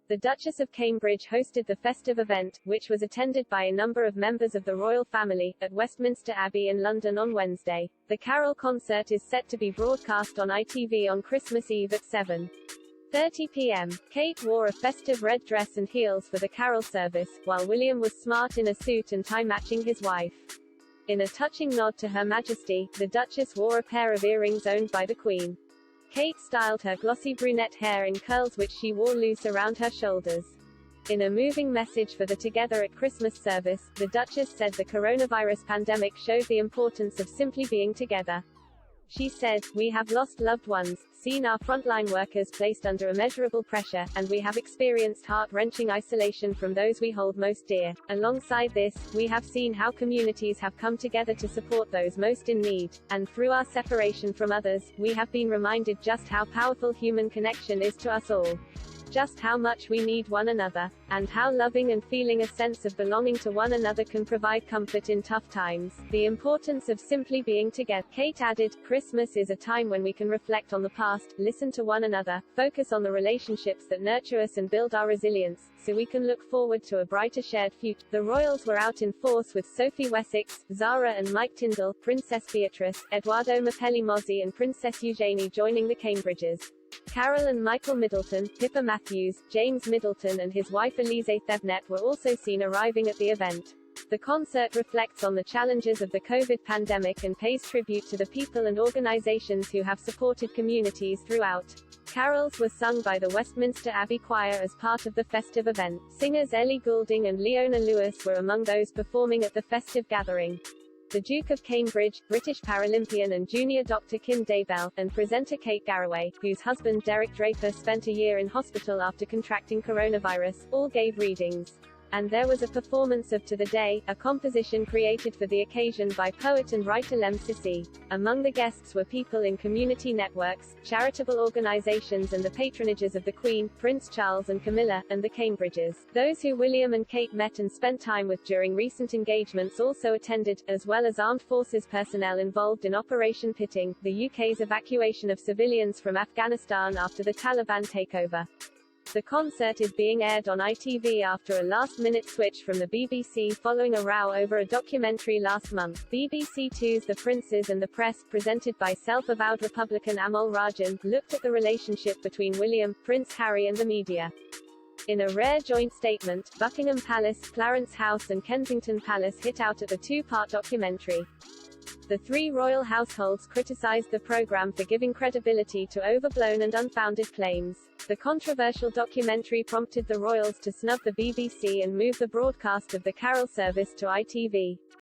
The Duchess of Cambridge hosted the festive event, which was attended by a number of members of the royal family, at Westminster Abbey in London on Wednesday. The carol concert is set to be broadcast on ITV on Christmas Eve at 7:30 p.m. Kate wore a festive red dress and heels for the carol service, while William was smart in a suit and tie matching his wife. In a touching nod to Her Majesty, the Duchess wore a pair of earrings owned by the Queen. Kate styled her glossy brunette hair in curls which she wore loose around her shoulders. In a moving message for the Together at Christmas service, the Duchess said the coronavirus pandemic showed the importance of simply being together. She said, "We have lost loved ones, seen our frontline workers placed under immeasurable pressure, and we have experienced heart-wrenching isolation from those we hold most dear. Alongside this, we have seen how communities have come together to support those most in need, and through our separation from others, we have been reminded just how powerful human connection is to us all. Just how much we need one another, and how loving and feeling a sense of belonging to one another can provide comfort in tough times. The importance of simply being together." Kate added, "Christmas is a time when we can reflect on the past, listen to one another, focus on the relationships that nurture us and build our resilience, so we can look forward to a brighter shared future." The royals were out in force with Sophie Wessex, Zara and Mike Tyndall, Princess Beatrice, Edoardo Mapelli-Mozzi and Princess Eugenie joining the Cambridges. Carol and Michael Middleton, Pippa Matthews, James Middleton and his wife Elise Thebnet were also seen arriving at the event. The concert reflects on the challenges of the COVID pandemic and pays tribute to the people and organizations who have supported communities throughout. Carols were sung by the Westminster Abbey Choir as part of the festive event. Singers Ellie Goulding and Leona Lewis were among those performing at the festive gathering. The Duke of Cambridge, British Paralympian and junior Dr. Kim Daybell, and presenter Kate Garraway, whose husband Derek Draper spent a year in hospital after contracting coronavirus, all gave readings. And there was a performance of To the Day, a composition created for the occasion by poet and writer Lem Sissy. Among the guests were people in community networks, charitable organizations and the patronages of the Queen, Prince Charles and Camilla, and the Cambridges. Those who William and Kate met and spent time with during recent engagements also attended, as well as armed forces personnel involved in Operation Pitting, the UK's evacuation of civilians from Afghanistan after the Taliban takeover. The concert is being aired on ITV after a last-minute switch from the BBC following a row over a documentary last month. BBC Two's The Princes and the Press, presented by self-avowed Republican Amol Rajan, looked at the relationship between William, Prince Harry and the media. In a rare joint statement, Buckingham Palace, Clarence House and Kensington Palace hit out at the two-part documentary. The three royal households criticized the program for giving credibility to overblown and unfounded claims. The controversial documentary prompted the royals to snub the BBC and move the broadcast of the carol service to ITV.